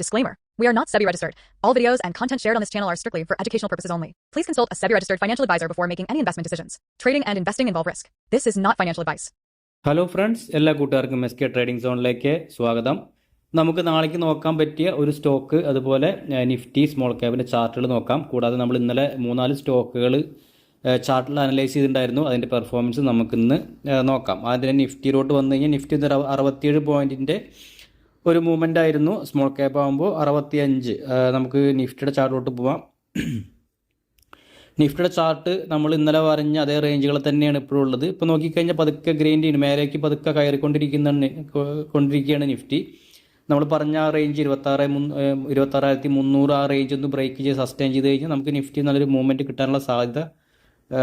Disclaimer. We are not SEBI registered. All videos and content shared on this channel are strictly for educational purposes only. Please consult a SEBI registered financial advisor before making any investment decisions. Trading and investing involve risk. This is not financial advice. Hello friends, എല്ലാ കൂട്ടുകാർക്കും S K trading സോണിലേക്ക് സ്വാഗതം. നമുക്ക് നാളേക്ക് നോക്കാൻ പറ്റിയ ഒരു stock, അതുപോലെ Nifty small ക്യാപിൻ്റെ ചാർട്ടുകൾ നോക്കാം. കൂടാതെ നമ്മൾ ഇന്നലെ 3-4 സ്റ്റോക്കുകൾ ചാർട്ടിൽ അനലൈസ് ചെയ്തിട്ടുണ്ടായിരുന്നു. അതിൻ്റെ പെർഫോമൻസ് നമുക്കിന്ന് നോക്കാം. ആദ്യം നിഫ്റ്റിയിലോട്ട് വന്നു കഴിഞ്ഞാൽ നിഫ്റ്റി 67 പോയിൻറ്റിൻ്റെ ഒരു മൂവ്മെൻ്റ് ആയിരുന്നു. സ്മോൾ ക്യാപ്പ് ആകുമ്പോൾ 65. നമുക്ക് നിഫ്റ്റിയുടെ ചാർട്ടിലോട്ട് പോവാം. നിഫ്റ്റിയുടെ ചാർട്ട് നമ്മൾ ഇന്നലെ പറഞ്ഞ അതേ റേഞ്ചുകൾ തന്നെയാണ് ഇപ്പോഴും ഉള്ളത്. ഇപ്പോൾ നോക്കിക്കഴിഞ്ഞാൽ പതുക്കെ ഗ്രൈൻഡ് ചെയ്യുന്നു, മേലേക്ക് പതുക്കെ കൊണ്ടിരിക്കുകയാണ് നിഫ്റ്റി. നമ്മൾ പറഞ്ഞ ആ റേഞ്ച് 26,300 ആ റേഞ്ച് ഒന്ന് ബ്രേക്ക് ചെയ്ത് സസ്റ്റെയിൻ ചെയ്ത് കഴിഞ്ഞാൽ നമുക്ക് നിഫ്റ്റി നല്ലൊരു മൂവ്മെൻറ്റ് കിട്ടാനുള്ള സാധ്യത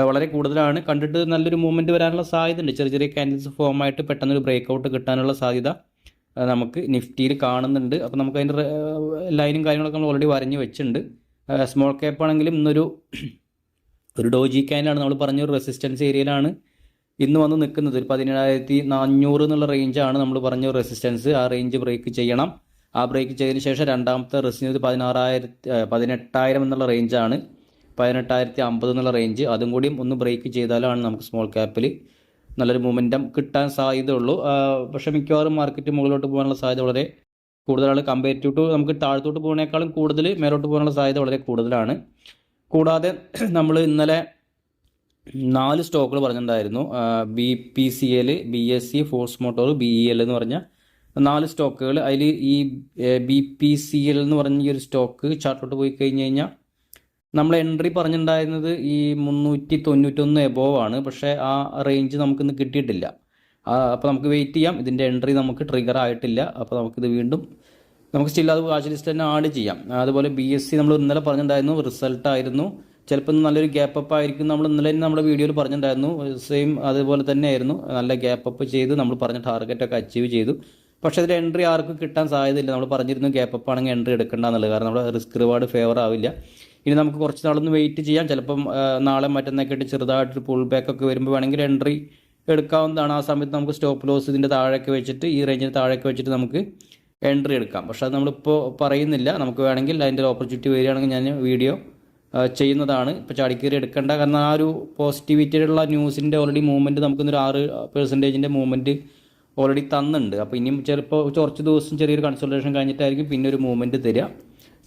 വളരെ കൂടുതലാണ്. കണ്ടിട്ട് നല്ലൊരു മൂവ്മെൻറ്റ് വരാനുള്ള സാധ്യത ഉണ്ട്. ചെറിയ ചെറിയ ക്യാൻഡിൽസ് ഫോമായിട്ട് പെട്ടെന്നൊരു ബ്രേക്ക് ഔട്ട് കിട്ടാനുള്ള സാധ്യത നമുക്ക് നിഫ്റ്റിയിൽ കാണുന്നുണ്ട്. അപ്പോൾ നമുക്ക് അതിൻ്റെ ലൈനും കാര്യങ്ങളൊക്കെ നമ്മൾ ഓൾറെഡി വരഞ്ഞ് വെച്ചിട്ടുണ്ട്. സ്മോൾ ക്യാപ്പ് ആണെങ്കിലും ഇന്നൊരു ഡോജി ക്യാനാണ്. നമ്മൾ പറഞ്ഞൊരു റെസിസ്റ്റൻസ് ഏരിയയിലാണ് ഇന്ന് വന്ന് നിൽക്കുന്നത്. ഒരു 17,400 എന്നുള്ള റേഞ്ചാണ് നമ്മൾ പറഞ്ഞ റെസിസ്റ്റൻസ്. ആ റേഞ്ച് ബ്രേക്ക് ചെയ്യണം. ആ ബ്രേക്ക് ചെയ്തതിന് ശേഷം രണ്ടാമത്തെ റെസിസ്റ്റൻസ് 18,000 എന്നുള്ള റേഞ്ചാണ്. 18,050 എന്നുള്ള റേഞ്ച്, അതും കൂടിയും ഒന്ന് ബ്രേക്ക് ചെയ്താലാണ് നമുക്ക് സ്മോൾ ക്യാപ്പിൽ നല്ലൊരു മൊമെൻറ്റം കിട്ടാൻ സാധ്യതയുള്ളൂ. പക്ഷേ മിക്കവാറും മാർക്കറ്റ് മുകളിലോട്ട് പോകാനുള്ള സാധ്യത വളരെ കൂടുതലാണ്. കമ്പാരിറ്റീവ് ടു നമുക്ക് താഴത്തോട്ട് പോകുന്നതിനേക്കാളും കൂടുതൽ മേലോട്ട് പോകാനുള്ള സാധ്യത വളരെ കൂടുതലാണ്. കൂടാതെ നമ്മൾ ഇന്നലെ 4 സ്റ്റോക്കുകൾ പറഞ്ഞിട്ടുണ്ടായിരുന്നു. BPCL, BSE, force motor, BEL എന്ന് പറഞ്ഞ 4 സ്റ്റോക്കുകൾ. അതിൽ ഈ BPCL എന്ന് പറഞ്ഞ ഈ ഒരു സ്റ്റോക്ക് ചാർട്ടോട്ട് പോയി കഴിഞ്ഞ് കഴിഞ്ഞാൽ നമ്മൾ എൻട്രി പറഞ്ഞിട്ടുണ്ടായിരുന്നത് ഈ 391 എബോവ് ആണ്. പക്ഷേ ആ റേഞ്ച് നമുക്കിന്ന് കിട്ടിയിട്ടില്ല. അപ്പോൾ നമുക്ക് വെയിറ്റ് ചെയ്യാം. ഇതിൻ്റെ എൻട്രി നമുക്ക് ട്രിഗർ ആയിട്ടില്ല. അപ്പോൾ നമുക്കിത് വീണ്ടും നമുക്ക് സ്റ്റിൽ അത് വാച്ച് ലിസ്റ്റ് തന്നെ ആഡ് ചെയ്യാം. അതുപോലെ BSE നമ്മൾ ഇന്നലെ പറഞ്ഞിട്ടുണ്ടായിരുന്നു റിസൾട്ടായിരുന്നു. ചിലപ്പോൾ നല്ലൊരു ഗ്യാപ്പ് അപ്പ് ആയിരിക്കും. നമ്മൾ ഇന്നലെ നമ്മുടെ വീഡിയോയിൽ പറഞ്ഞിട്ടുണ്ടായിരുന്നു. സെയിം അതുപോലെ തന്നെ ആയിരുന്നു. നല്ല ഗ്യാപ്പ് അപ്പ് ചെയ്ത് നമ്മൾ പറഞ്ഞ ടാർഗറ്റൊക്കെ അച്ചീവ് ചെയ്തു. പക്ഷേ അതിൽ എൻട്രി ആർക്കും കിട്ടാൻ സാധ്യതയില്ല. നമ്മൾ പറഞ്ഞിരുന്നു ഗ്യാപ്പ് അപ്പ് ആണെങ്കിൽ എൻട്രി എടുക്കേണ്ടെന്നുള്ളത്. കാരണം നമ്മുടെ റിസ്ക് റിവാർഡ് ഫേവർ ആവില്ല. ഇനി നമുക്ക് കുറച്ച് നാളൊന്ന് വെയിറ്റ് ചെയ്യാം. ചിലപ്പം നാളെ മറ്റന്നൊക്കെ ആയിട്ട് ചെറുതായിട്ടൊരു പുൾ ബാക്ക് ഒക്കെ വരുമ്പോൾ വേണമെങ്കിൽ എൻട്രി എടുക്കാവുന്നതാണ്. ആ സമയത്ത് നമുക്ക് സ്റ്റോപ്പ് ലോസ് ഇതിൻ്റെ താഴേക്ക് വെച്ചിട്ട്, ഈ റേഞ്ചിന് താഴേക്ക് വെച്ചിട്ട് നമുക്ക് എൻട്രി എടുക്കാം. പക്ഷേ അത് നമ്മളിപ്പോൾ പറയുന്നില്ല. നമുക്ക് വേണമെങ്കിൽ അതിൻ്റെ ഒരു ഓപ്പർച്യൂണിറ്റി വരികയാണെങ്കിൽ ഞാൻ വീഡിയോ ചെയ്യുന്നതാണ്. ഇപ്പോൾ ചാടിക്കയറി എടുക്കേണ്ട. കാരണം ആ ഒരു പോസിറ്റിവിറ്റിയുള്ള ന്യൂസിൻ്റെ ഓൾറെഡി മൂവ്മെൻറ്റ് നമുക്കൊന്നൊരു 6% മൂവ്മെൻറ്റ് ഓൾറെഡി തന്നുണ്ട്. അപ്പോൾ ഇനിയും ചിലപ്പോൾ കുറച്ച് ദിവസം ചെറിയൊരു കൺസൾട്ടേഷൻ കഴിഞ്ഞിട്ടായിരിക്കും പിന്നെ ഒരു മൂവ്മെൻറ്റ് തരിക.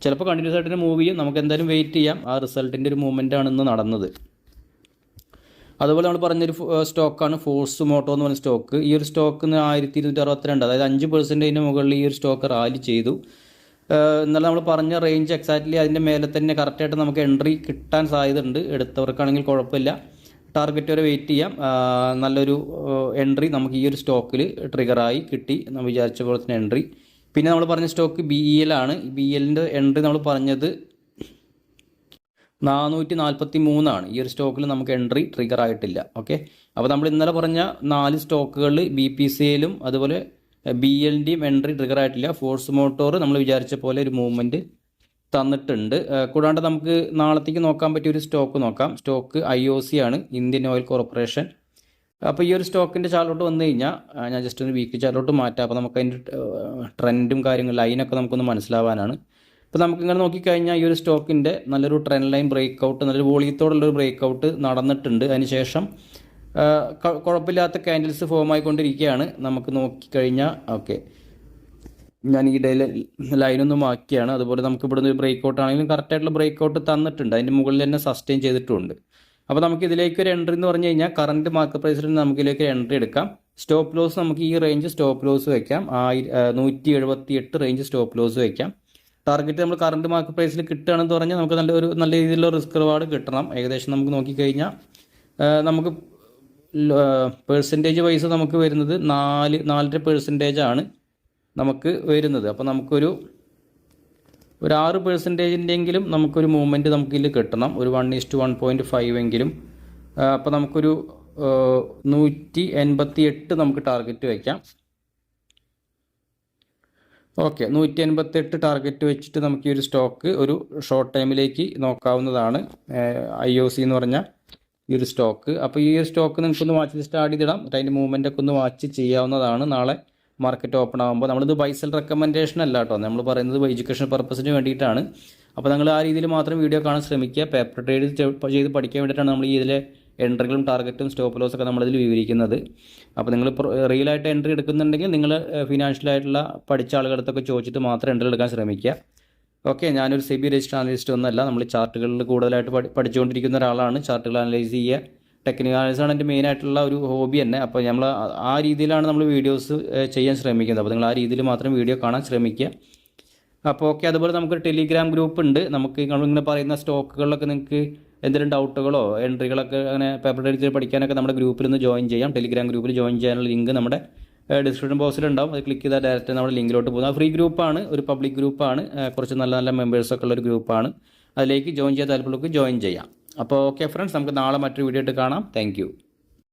ചിലപ്പോൾ കണ്ടിന്യൂസ് ആയിട്ട് മൂവ് ചെയ്യും. നമുക്ക് എന്തായാലും വെയിറ്റ് ചെയ്യാം. ആ റിസൾട്ടിൻ്റെ ഒരു മൂവ്മെൻറ്റാണ് ഇന്ന് നടന്നത്. അതുപോലെ നമ്മൾ പറഞ്ഞൊരു സ്റ്റോക്കാണ് ഫോഴ്സ് മോട്ടോ എന്ന് പറഞ്ഞ സ്റ്റോക്ക്. ഈ ഒരു സ്റ്റോക്കിന് 1262, അതായത് 5% മുകളിൽ ഈ ഒരു സ്റ്റോക്ക് റാലി ചെയ്തു. ഇന്നലെ നമ്മൾ പറഞ്ഞ റേഞ്ച് എക്സാക്ട്ലി അതിൻ്റെ മേലെ തന്നെ കറക്റ്റായിട്ട് നമുക്ക് എൻട്രി കിട്ടാൻ സാധ്യതയുണ്ട്. എടുത്തവർക്കാണെങ്കിൽ കുഴപ്പമില്ല. ടാർഗറ്റ് വരെ വെയിറ്റ് ചെയ്യാം. നല്ലൊരു എൻട്രി നമുക്ക് ഈ ഒരു സ്റ്റോക്കിൽ ട്രിഗറായി കിട്ടി. നമ്മൾ വിചാരിച്ച പോലെ തന്നെ എൻട്രി. പിന്നെ നമ്മൾ പറഞ്ഞ സ്റ്റോക്ക് BEL ആണ്. BELൻ്റെ എൻട്രി നമ്മൾ പറഞ്ഞത് 443 ആണ്. ഈ ഒരു സ്റ്റോക്കിൽ നമുക്ക് എൻട്രി ട്രിഗർ ആയിട്ടില്ല. ഓക്കെ, അപ്പോൾ നമ്മൾ ഇന്നലെ പറഞ്ഞ 4 സ്റ്റോക്കുകളിൽ BPCLും അതുപോലെ BELൻ്റെയും എൻട്രി ട്രിഗർ ആയിട്ടില്ല. ഫോഴ്സ് മോട്ടോർ നമ്മൾ വിചാരിച്ച പോലെ ഒരു മൂവ്മെൻറ്റ് തന്നിട്ടുണ്ട്. കൂടാണ്ട് നമുക്ക് നാളത്തേക്ക് നോക്കാൻ പറ്റിയ ഒരു സ്റ്റോക്ക് നോക്കാം. സ്റ്റോക്ക് IOC ആണ്, ഇന്ത്യൻ ഓയിൽ കോർപ്പറേഷൻ. അപ്പോൾ ഈ ഒരു സ്റ്റോക്കിൻ്റെ ചാർട്ടിലോട്ട് വന്നു കഴിഞ്ഞാൽ ഞാൻ ജസ്റ്റ് ഒരു വീക്ക്ലി ചാർട്ടിലോട്ട് മാറ്റാം. അപ്പോൾ നമുക്ക് അതിൻ്റെ ട്രെൻഡും കാര്യങ്ങളും ലൈനൊക്കെ നമുക്കൊന്ന് മനസ്സിലാവാനാണ്. ഇപ്പോൾ നമുക്കിങ്ങനെ നോക്കിക്കഴിഞ്ഞാൽ ഈ ഒരു സ്റ്റോക്കിൻ്റെ നല്ലൊരു ട്രെൻഡ് ലൈൻ ബ്രേക്ക് ഔട്ട്, നല്ലൊരു വോളിയത്തോടുള്ളൊരു ബ്രേക്ക് ഔട്ട് നടന്നിട്ടുണ്ട്. അതിനുശേഷം കുഴപ്പമില്ലാത്ത ക്യാൻഡിൽസ് ഫോം ആയിക്കൊണ്ടിരിക്കുകയാണ്. നമുക്ക് നോക്കിക്കഴിഞ്ഞാൽ ഓക്കെ, ഞാൻ ഈ ലൈനൊന്നും മാറ്റിയാണ്. അതുപോലെ നമുക്ക് ഇവിടുന്ന് ഒരു ബ്രേക്ക് ഔട്ട് ആണെങ്കിലും കറക്റ്റായിട്ടുള്ള ബ്രേക്ക് ഔട്ട് തന്നിട്ടുണ്ട്. അതിൻ്റെ മുകളിൽ തന്നെ സസ്റ്റെയിൻ ചെയ്തിട്ടുണ്ട്. അപ്പോൾ നമുക്ക് ഇതിലേക്ക് ഒരു എൻട്രി എന്ന് പറഞ്ഞു കഴിഞ്ഞാൽ കറൻറ്റ് മാർക്കറ്റ് പ്രൈസിൽ നമുക്ക് ഇതിലേക്ക് എൻട്രി എടുക്കാം. സ്റ്റോപ്പ് ലോസ് നമുക്ക് ഈ റേഞ്ച് സ്റ്റോപ്പ് ലോസ് വയ്ക്കാം. 178 റേഞ്ച് സ്റ്റോപ്പ് ലോസ് വയ്ക്കാം. ടാർഗറ്റ് നമ്മൾ കറൻറ്റ് മാർക്കറ്റ് പ്രൈസിൽ കിട്ടുകയാണെന്ന് പറഞ്ഞാൽ നമുക്ക് നല്ല രീതിയിലുള്ള റിസ്ക് റിവാർഡ് കിട്ടണം. ഏകദേശം നമുക്ക് നോക്കിക്കഴിഞ്ഞാൽ നമുക്ക് പെർസെൻറ്റേജ് വൈസ് നമുക്ക് വരുന്നത് 4.5% ആണ് നമുക്ക് വരുന്നത്. അപ്പോൾ നമുക്കൊരു 6%-എങ്കിലും നമുക്കൊരു മൂവ്മെൻറ്റ് നമുക്കിതിൽ കിട്ടണം. ഒരു 1:1.5 എങ്കിലും. അപ്പോൾ നമുക്കൊരു 188 നമുക്ക് ടാർഗറ്റ് വയ്ക്കാം. ഓക്കെ, 188 ടാർഗറ്റ് വെച്ചിട്ട് നമുക്ക് ഈ ഒരു സ്റ്റോക്ക് ഒരു ഷോർട്ട് ടൈമിലേക്ക് നോക്കാവുന്നതാണ്. IOC എന്ന് പറഞ്ഞ ഈ ഒരു സ്റ്റോക്ക്. അപ്പോൾ ഈ ഒരു സ്റ്റോക്ക് നിങ്ങൾക്കൊന്ന് വാച്ച് ലിസ്റ്റ് ആഡ് ചെയ്തിടാം. അതിൻ്റെ മൂവ്മെൻ്റ് ഒക്കെ ഒന്ന് വാച്ച് ചെയ്യാവുന്നതാണ്. നാളെ മാർക്കറ്റ് ഓപ്പൺ ആകുമ്പോൾ നമ്മളിത് ബൈ സെൽ റെക്കമെൻഡേഷൻ അല്ല കേട്ടോ, നമ്മൾ പറയുന്നത് എഡ്യൂക്കേഷൻ പർപ്പസിന് വേണ്ടിയിട്ടാണ്. അപ്പോൾ നിങ്ങൾ ആ രീതിയിൽ മാത്രം വീഡിയോ കാണാൻ ശ്രമിക്കുക. പേപ്പർ ട്രേഡ് ചെയ്ത് പഠിക്കാൻ വേണ്ടിയിട്ടാണ് നമ്മൾ ഈ ഇതിലെ എൻട്രികളും ടാർഗറ്റും സ്റ്റോപ്പ് ലോസ് ഒക്കെ നമ്മളിതിൽ വിവരിക്കുന്നത്. അപ്പോൾ നിങ്ങൾ റിയലായിട്ട് എൻട്രി എടുക്കുന്നുണ്ടെങ്കിൽ നിങ്ങൾ ഫിനാൻഷ്യലായിട്ടുള്ള പഠിച്ച ആളുകളടുത്തൊക്കെ ചോദിച്ചിട്ട് മാത്രം എൻട്രി എടുക്കാൻ ശ്രമിക്കുക. ഓക്കെ, ഞാനൊരു സെബി രജിസ്റ്റർ അനലിസ്റ്റ് ഒന്നല്ല, നമ്മൾ ചാർട്ടുകളിൽ കൂടുതലായിട്ട് പഠിച്ചുകൊണ്ടിരിക്കുന്ന ഒരാളാണ്. ചാർട്ടുകൾ അനലൈസ് ചെയ്യുക, ടെക്നിക്കൽ അനലൈസാണ് എൻ്റെ മെയിനായിട്ടുള്ള ഒരു ഹോബി തന്നെ. അപ്പോൾ നമ്മൾ ആ രീതിയിലാണ് നമ്മൾ വീഡിയോസ് ചെയ്യാൻ ശ്രമിക്കുന്നത്. അപ്പോൾ നിങ്ങൾ ആ രീതിയിൽ മാത്രം വീഡിയോ കാണാൻ ശ്രമിക്കുക. അപ്പോൾ ഓക്കെ, അതുപോലെ നമുക്കൊരു ടെലിഗ്രാം ഗ്രൂപ്പ് ഉണ്ട്. നമുക്ക് നമ്മളിങ്ങനെ പറയുന്ന സ്റ്റോക്കുകളിലൊക്കെ നിങ്ങൾക്ക് എന്തെങ്കിലും ഡൗട്ടുകളോ എൻട്രികളൊക്കെ അങ്ങനെ പേപ്പർ ട്രേഡ് പഠിക്കാനൊക്കെ നമ്മുടെ ഗ്രൂപ്പിൽ നിന്ന് ജോയിൻ ചെയ്യാം. ടെലിഗ്രാം ഗ്രൂപ്പിൽ ജോയിൻ ചെയ്യാനുള്ള ലിങ്ക് നമ്മുടെ ഡിസ്ക്രിപ്ഷൻ ബോക്സിലുണ്ടാവും. അത് ക്ലിക്ക് ചെയ്താൽ ഡയറക്റ്റ് നമ്മുടെ ലിങ്കിലോട്ട് പോകുന്നത്. ഫ്രീ ഗ്രൂപ്പാണ്, ഒരു പബ്ലിക് ഗ്രൂപ്പാണ്, കുറച്ച് നല്ല നല്ല മെമ്പേഴ്സൊക്കെ ഉള്ളൊരു ഗ്രൂപ്പാണ്. അതിലേക്ക് ജോയിൻ ചെയ്യാൻ താല്പര്യമുള്ളവർക്ക് ജോയിൻ ചെയ്യാം. അപ്പോൾ ഓക്കെ ഫ്രണ്ട്സ്, നമുക്ക് നാളെ മറ്റൊരു വീഡിയോ ആയിട്ട് കാണാം. താങ്ക്